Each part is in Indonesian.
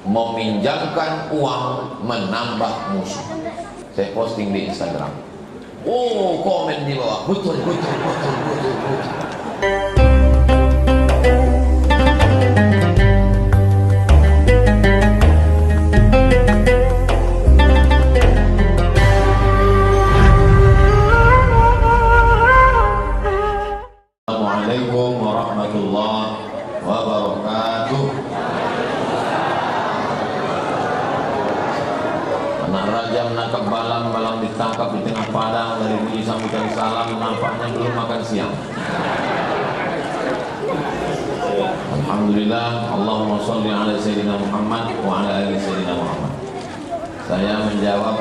meminjamkan uang menambah musuh. Saya posting di Instagram. Oh, komen di bawah. Betul. Assalamualaikum warahmatullahi wabarakatuh. Anak raja menangkap balang ditangkap di tengah padang. Dari bunyi sambutan salam nampaknya belum makan siang. Alhamdulillah, Allahumma sholli ala sayyidina Muhammad wa ala ali sayyidina Muhammad. Saya menjawab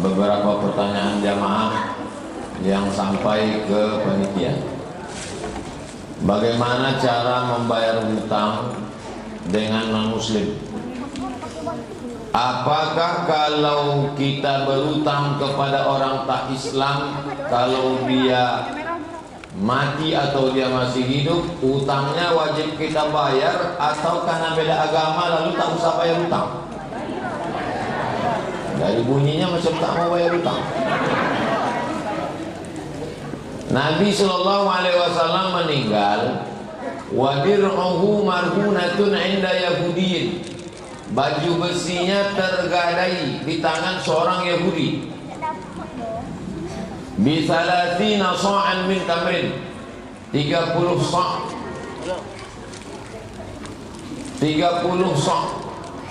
beberapa pertanyaan jamaah yang sampai ke panitia. Bagaimana cara membayar hutang dengan non-muslim? Apakah kalau kita berhutang kepada orang tak Islam, kalau dia mati atau dia masih hidup, hutangnya wajib kita bayar, atau karena beda agama lalu tak usah bayar hutang? Dari bunyinya macam tak mau bayar hutang. Nabi SAW meninggal, wa dir'uhu marhunatun 'inda Yahudiyin. Baju besinya tergadai di tangan seorang Yahudi. Bi 30 sa'an min tamrin, 30 sa', 30 sa'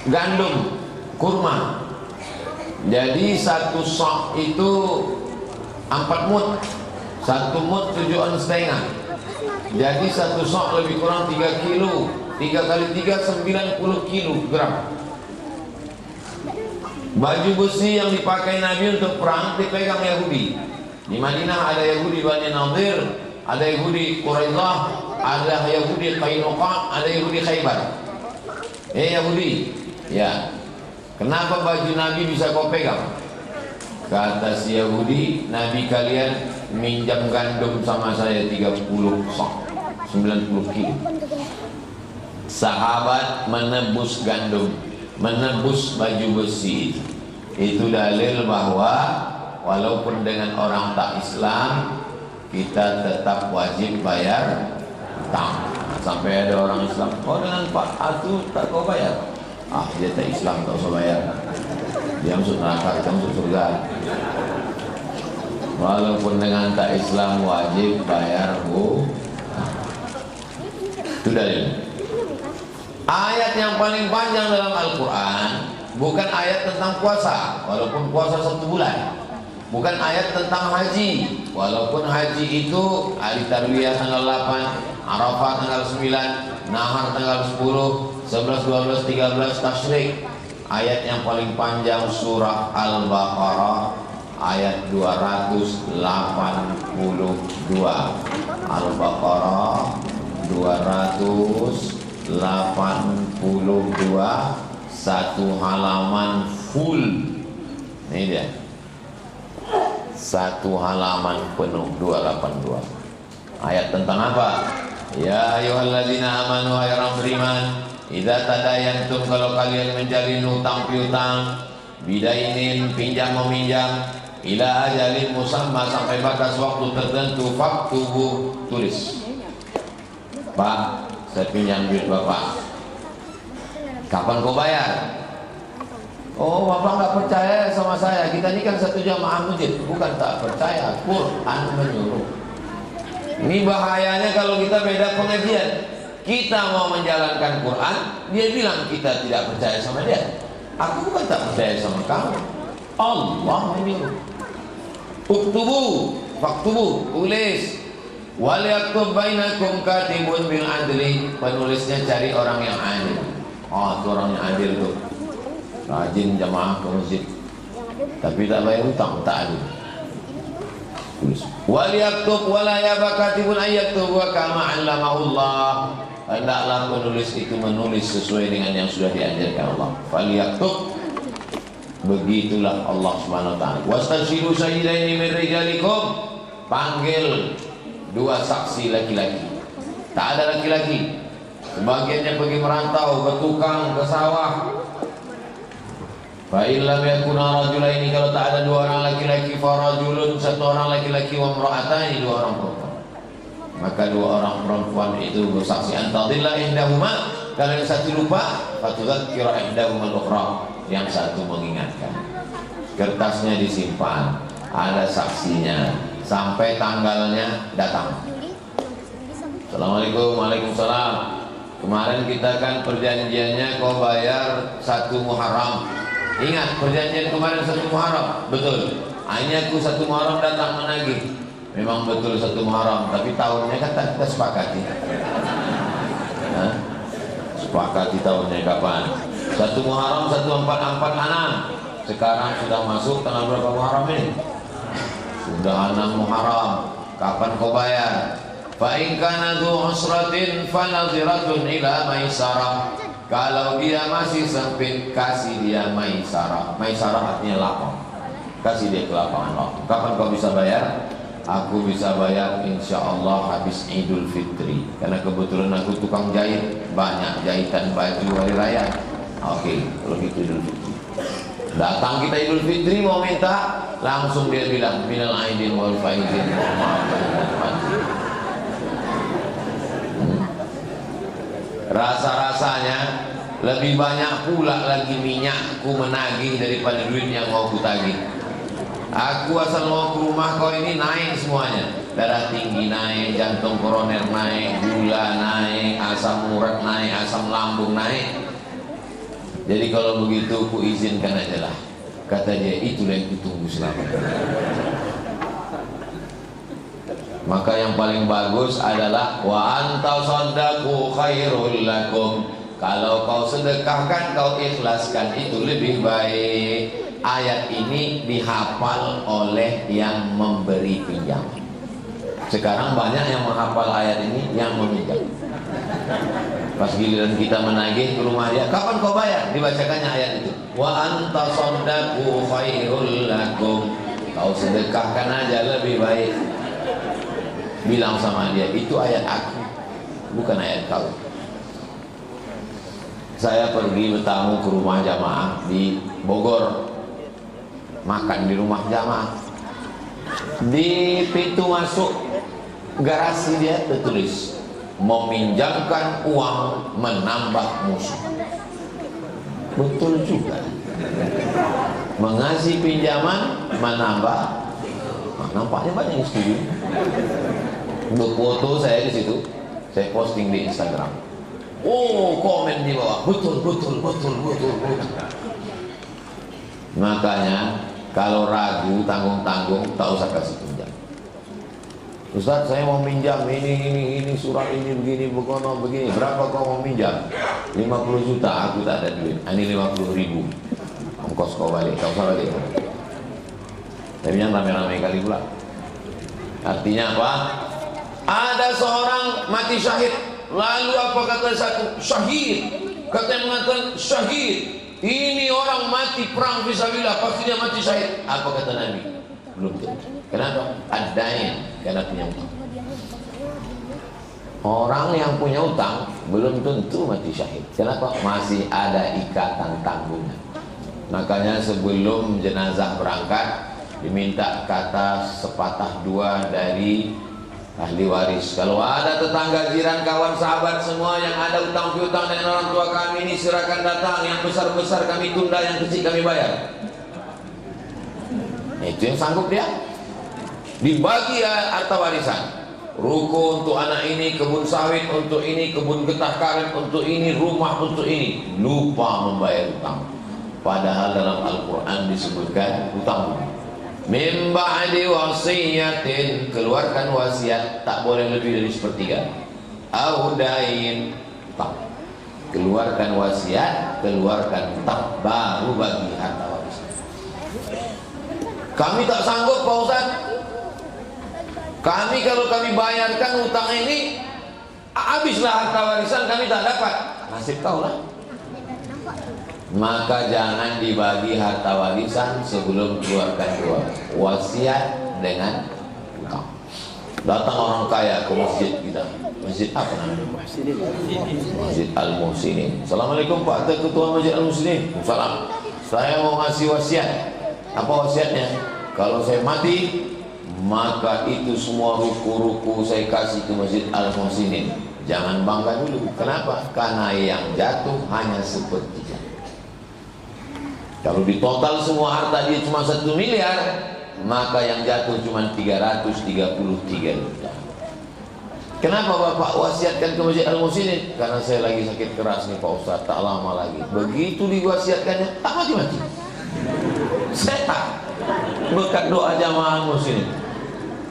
gandum kurma. Jadi satu sa' itu 4 mud. 1 mud 7,5. Jadi 1 sa' lebih kurang 3 kilo. 3 kali 3 90 kilogram. Baju besi yang dipakai Nabi untuk perang dipegang Yahudi. Di Madinah ada Yahudi Bani Nadir, ada Yahudi Quraidah, ada Yahudi Qainuqa, ada Yahudi Khaybar. Yahudi, ya. Kenapa baju Nabi bisa kau pegang? Kata si Yahudi, Nabi kalian minjam gandum sama saya 30 sak, 90 kilo. Sahabat menebus gandum, menebus baju besi itu. Itu dalil bahwa walaupun dengan orang tak Islam, kita tetap wajib bayar hutang. Sampai ada orang Islam, oh dengan Pak Atu tak kau bayar. Ah, dia tak Islam, tak usah bayar. Dia masuk neraka, kita masuk surga. Walaupun dengan tak Islam wajib bayar hutang. Itu dalil. Ayat yang paling panjang dalam Al-Quran bukan ayat tentang puasa, walaupun puasa 1 bulan. Bukan ayat tentang haji, walaupun haji itu hari Tarwiyah tanggal 8, Arafah tanggal 9, Nahar tanggal 10, 11, 12, 13 Tasyrik. Ayat yang paling panjang surah Al-Baqarah ayat 282. Al-Baqarah 282, satu halaman full. Ini dia, satu halaman penuh, 282. Ayat tentang apa? Ya ayyuhalladzina amanu, hai orang beriman, idza tadayantum, kalau kalian menjalin hutang piutang, bidainin, pinjam meminjam, ila ajalin musamma, sampai batas waktu tertentu, faktubu, tulis. Pak, saya pinjam duit Bapak, kapan kau bayar? Oh, Bapak nggak percaya sama saya. Kita ini kan satu jamaah masjid, bukan tak percaya. Quran menyuruh. Ini bahayanya kalau kita beda pengajian. Kita mau menjalankan Quran, dia bilang kita tidak percaya sama dia. Aku bukan tak percaya sama kamu. Allah menyuruh. Uktubu, faktubu, tulis. Wal yaktub bainakum katibun bil adli, penulisnya cari orang yang adil. Oh, itu orang yang adil tuh, rajin jamaah ke masjid, tapi tak bayar hutang, tak adil. Tulis. Wal yaktub wala yaba katibun ayaktub wa kama 'allamahullah, hendaklah penulis itu menulis sesuai dengan yang sudah diajarkan Allah. Fal yaktub, begitulah Allah Subhanahu wa taala. Wastanshidu sayyidaini min rijalikum, panggil 2 saksi laki-laki. Tak ada laki-laki, sebagiannya pergi merantau, bertukang, ke sawah, Fa illam yakuna rajulaini, kalau tak ada dua orang laki-laki, fa rajulun, satu orang laki-laki, wa imra'atani, dua orang perempuan. Maka dua orang perempuan itu bersaksi, antadilla ihdahuma, kalau yang satu lupa, fatudzakkira ihdahuma al-ukhra, yang satu mengingatkan. Kertasnya disimpan, ada saksinya sampai tanggalnya datang. Assalamualaikum. Waalaikumsalam. Kemarin kita kan perjanjiannya kau bayar 1 Muharram. Ingat perjanjian kemarin 1 Muharram? Betul. Akhirnya aku 1 Muharram datang menagih. Memang betul 1 Muharram, tapi tahunnya kan kita sepakati. Sepakati tahunnya kapan? 1 Muharram 1446. Sekarang sudah masuk tanggal berapa Muharram ini? Sudah 6 Muharram. Kapan kau bayar? Fa in kana dzu usratin fa nadhiratun ila maisarah. Kalau dia masih sempit, kasih dia maisarah. Maisarah artinya lapang. Kasih dia kelapangan waktu. Kapan kau bisa bayar? Aku bisa bayar insya Allah habis Idul Fitri. Karena kebetulan aku tukang jahit, banyak jahitan baju hari raya. Oke, kalau gitu Idul Fitri. Datang kita Idul Fitri mau minta, langsung dia bilang minal aidin wal faizin. Rasa-rasanya lebih banyak pula lagi minyakku menagih daripada duit yang mau ku tagih. Aku asal mau ke rumah kau ini naik semuanya. Darah tinggi naik, jantung koroner naik, gula naik, asam urat naik, asam lambung naik. Jadi kalau begitu ku izinkan aja lah. Kata dia, itulah yang kutunggu selama ini. Maka yang paling bagus adalah wa anta saddaqu khairul lakum. Kalau kau sedekahkan, kau ikhlaskan, itu lebih baik. Ayat ini dihafal oleh yang memberi pinjam. Sekarang banyak yang menghafal ayat ini yang meminjam. Pas giliran kita menagih ke rumah dia, kapan kau bayar? Dibacakannya ayat itu. Wa anta saddaqu khairul lakum. Kau sedekahkan aja lebih baik. Bilang sama dia, itu ayat aku, bukan ayat kau. Saya pergi bertamu ke rumah jamaah di Bogor, makan di rumah jamaah. Di pintu masuk garasi dia tertulis, meminjamkan uang menambah musuh. Betul juga. Mengasih pinjaman menambah. Nampaknya banyak yang setuju. Foto saya di situ, saya posting di Instagram. Oh, komen di bawah, betul. Makanya kalau ragu, tanggung-tanggung, tak usah kasih pinjam. Ustaz, saya mau minjam ini surat ini begini. Berapa kau mau minjam? 50 juta, aku tak ada duit. Ini 50.000. Ongkos kau balik, tak usah balik. Tapi yang rame-rame kali pula. Artinya apa? Ada seorang mati syahid. Lalu apa kata satu? Syahid. Kata yang mengatakan syahid, ini orang mati perang fisabilillah, pasti dia mati syahid. Apa kata Nabi? Belum tentu. Kenapa? Adain, karena punya utang. Orang yang punya utang belum tentu mati syahid. Kenapa? Masih ada ikatan tanggungan. Makanya sebelum jenazah berangkat, diminta kata sepatah dua dari ahli waris. Kalau ada tetangga, jiran, kawan, sahabat semua yang ada utang piutang dengan orang tua kami ini, silakan datang. Yang besar-besar kami tunda, yang kecil kami bayar. Itu yang sanggup dia. Dibagi harta warisan. Ruko untuk anak ini, kebun sawit untuk ini, kebun getah karet untuk ini, rumah untuk ini. Lupa membayar utang. Padahal dalam Al-Quran disebutkan utang. Min ba'di wasiyatin, keluarkan wasiat, tak boleh lebih dari sepertiga. Audain, tak. Keluarkan wasiat, keluarkan tak, baru bagi harta warisan. Kami tak sanggup Pak Ustaz. Kami kalau kami bayarkan utang ini, habislah harta warisan, kami tak dapat. Nasib kau lah. Maka jangan dibagi harta warisan sebelum keluarkan wasiat dengan utang. Datang orang kaya ke masjid kita. Masjid apa namanya? Masjid Al-Muhsinin. Assalamualaikum Pak Ketua Masjid Al-Muhsinin. Salam. saya mau ngasih wasiat. Apa wasiatnya? Kalau saya mati, maka itu semua ruku-ruku saya kasih ke Masjid Al-Muhsinin. Jangan bangga dulu. Kenapa? Karena yang jatuh hanya sepertiga. Kalau di total semua harta dia cuma 1 miliar, maka yang jatuh cuma 333 juta. Kenapa Bapak wasiatkan ke Masjid Al-Muhsinin? Karena saya lagi sakit keras nih Pak Ustaz, tak lama lagi. Begitu diwasiatkannya, tak mati-mati. Sehat berkat doa jamaah Al-Muhsinin.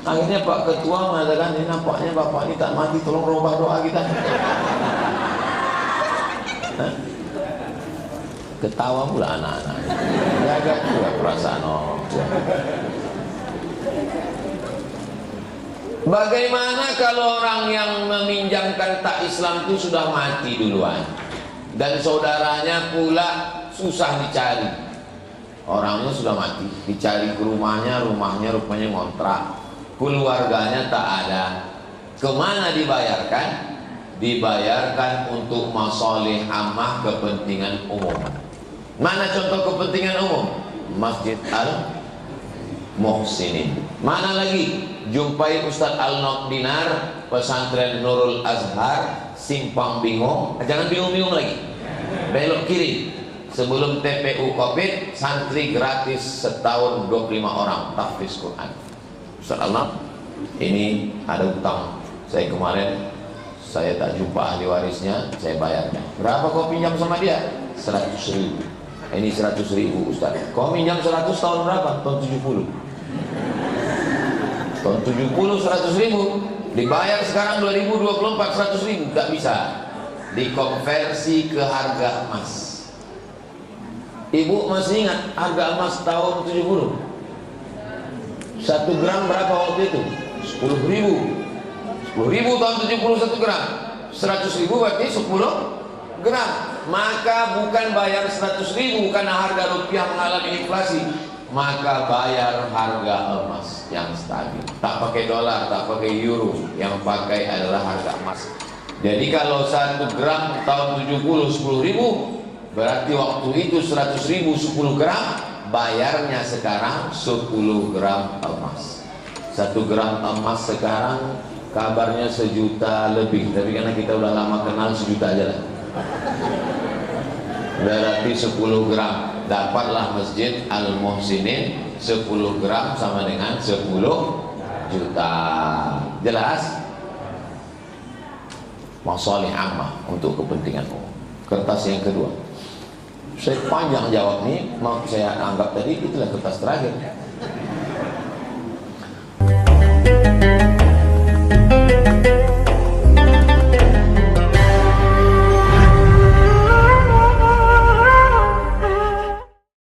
Akhirnya Pak Ketua mengatakan, ini nampaknya Bapak ini tak mati, tolong rubah doa kita. Ketawa pula anak-anak. Jaga juga perasaan orang tua. Bagaimana kalau orang yang meminjamkan tak Islam itu sudah mati duluan, dan saudaranya pula susah dicari? Orangnya sudah mati, dicari ke rumahnya, rumahnya rupanya ngontrak, keluarganya tak ada. Kemana dibayarkan? Dibayarkan untuk masalih ammah, kepentingan umum. Mana contoh kepentingan umum? Masjid Al-Muhsinin. Mana lagi? Jumpai Ustadz Al-Nokdinar, pesantren Nurul Azhar, Simpang Bingung. Jangan bingung-bingung lagi, belok kiri. Sebelum TPU Covid, santri gratis setahun 25 orang tahfiz Quran. Ustaz Al-Nak, ini ada utang saya kemarin, saya tak jumpa ahli warisnya, saya bayarnya. Berapa kau pinjam sama dia? 100.000. Ini 100.000 Ustaz. Kau pinjam 100 tahun berapa? Tahun 70. Tahun 70 100.000. Dibayar sekarang 2024 100.000. Tak bisa. Dikonversi ke harga emas. Ibu masih ingat harga emas tahun 70? 1 gram berapa waktu itu? 10.000. 10.000 tahun 70 1 gram. 100.000 berarti 10 gram. Maka bukan bayar 100.000 karena harga rupiah mengalami inflasi, maka bayar harga emas yang stabil. Tak pakai dolar, tak pakai euro, yang pakai adalah harga emas. Jadi kalau 1 gram tahun 70 10.000, berarti waktu itu 100.000 10 gram, bayarnya sekarang 10 gram emas. 1 gram emas sekarang kabarnya 1 juta lebih, tapi karena kita udah lama kenal 1 juta aja lah. Berarti 10 gram, dapatlah Masjid Al-Muhsinin 10 gram sama dengan 10 juta. Jelas? Masalih ammah, untuk kepentingan umum. Kertas yang kedua, saya panjang jawab nih, mau saya anggap tadi itulah kertas terakhir.